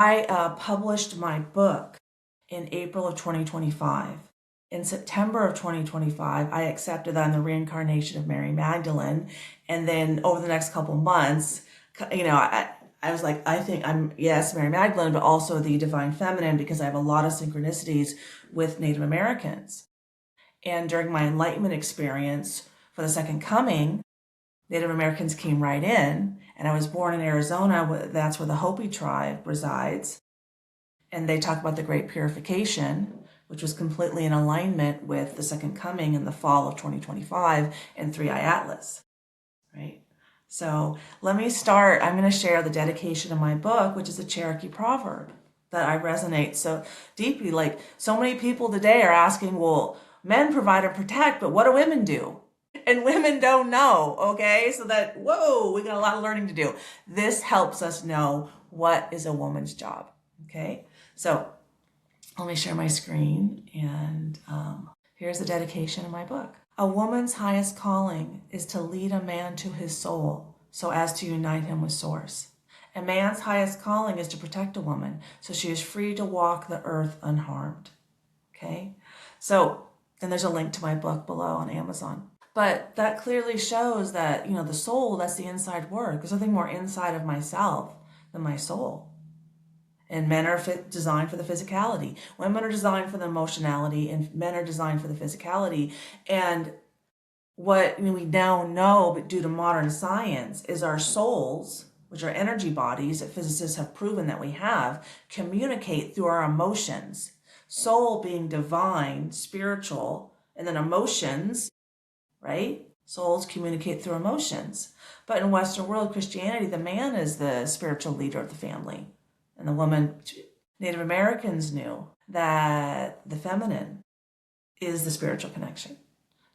I published my book in April of 2025. In September of 2025, I accepted that I'm the reincarnation of Mary Magdalene. And then over the next couple months, I was like, I think I'm, yes, Mary Magdalene, but also the divine feminine, because I have a lot of synchronicities with Native Americans. And during my enlightenment experience for the second coming, Native Americans came right in, and I was born in Arizona. That's where the Hopi tribe resides. And they talk about the Great Purification, which was completely in alignment with the second coming in the fall of 2025 and 3i Atlas, right? So let me start. I'm going to share the dedication of my book, which is a Cherokee proverb that I resonate so deeply. Like, so many people today are asking, well, men provide and protect, but what do women do? And women don't know, okay? So that, whoa, we got a lot of learning to do. This helps us know what is a woman's job, okay? So let me share my screen, and here's the dedication of my book. A woman's highest calling is to lead a man to his soul so as to unite him with Source. A man's highest calling is to protect a woman so she is free to walk the earth unharmed, okay? So, and there's a link to my book below on Amazon. But that clearly shows that, the soul, that's the inside work. There's nothing more inside of myself than my soul. And men are designed for the physicality. Women are designed for the emotionality, and men are designed for the physicality. And what we now know, but due to modern science, is our souls, which are energy bodies that physicists have proven that we have, communicate through our emotions. Soul being divine, spiritual, and then emotions, right? Souls communicate through emotions. But in Western world Christianity, the man is the spiritual leader of the family. And the woman, Native Americans knew that the feminine is the spiritual connection.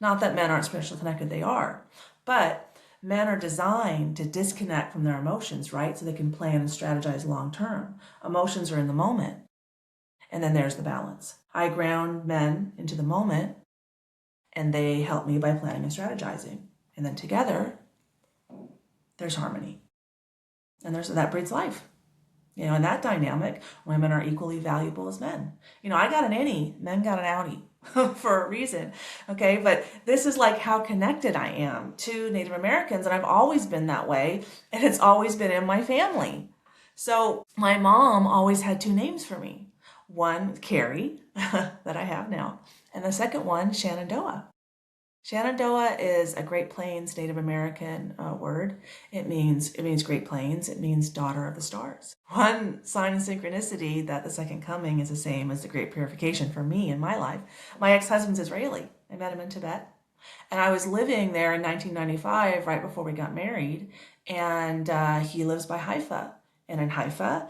Not that men aren't spiritually connected, they are. But men are designed to disconnect from their emotions, right? So they can plan and strategize long term. Emotions are in the moment. And then there's the balance. I ground men into the moment, and they help me by planning and strategizing. And then together, there's harmony. And that breeds life. In that dynamic, women are equally valuable as men. I got an innie, men got an outie for a reason, okay? But this is like how connected I am to Native Americans, and I've always been that way, and it's always been in my family. So my mom always had two names for me. One, Carrie, that I have now, and the second one, Shenandoah. Shenandoah is a Great Plains Native American word. It means Great Plains. It means daughter of the stars. One sign of synchronicity that the second coming is the same as the Great Purification for me in my life. My ex-husband's Israeli. I met him in Tibet. And I was living there in 1995, right before we got married. And he lives by Haifa. And in Haifa,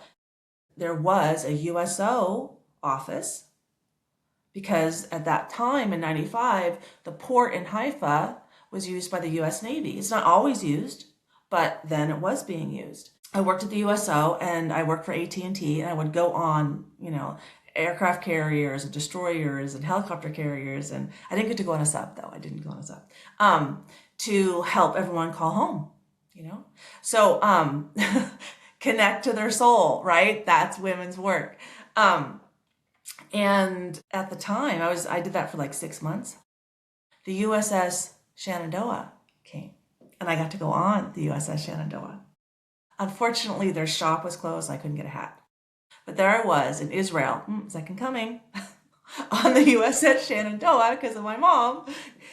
there was a USO office, because at that time in 95, the port in Haifa was used by the U.S. Navy. It's not always used, but then it was being used. I worked at the USO, and I worked for AT&T, and I would go on, aircraft carriers and destroyers and helicopter carriers, and I didn't get to go on a sub, though. I didn't go on a sub, to help everyone call home, So connect to their soul, right? That's women's work. And at the time, I did that for like 6 months. The USS Shenandoah came, and I got to go on the USS Shenandoah. Unfortunately, their shop was closed. I couldn't get a hat. But there I was in Israel, second coming, on the USS Shenandoah because of my mom.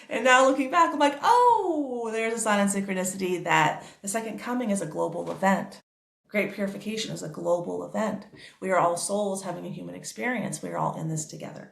And now looking back, I'm like, oh, there's a sign of synchronicity that the second coming is a global event. Great Purification is a global event. We are all souls having a human experience. We are all in this together.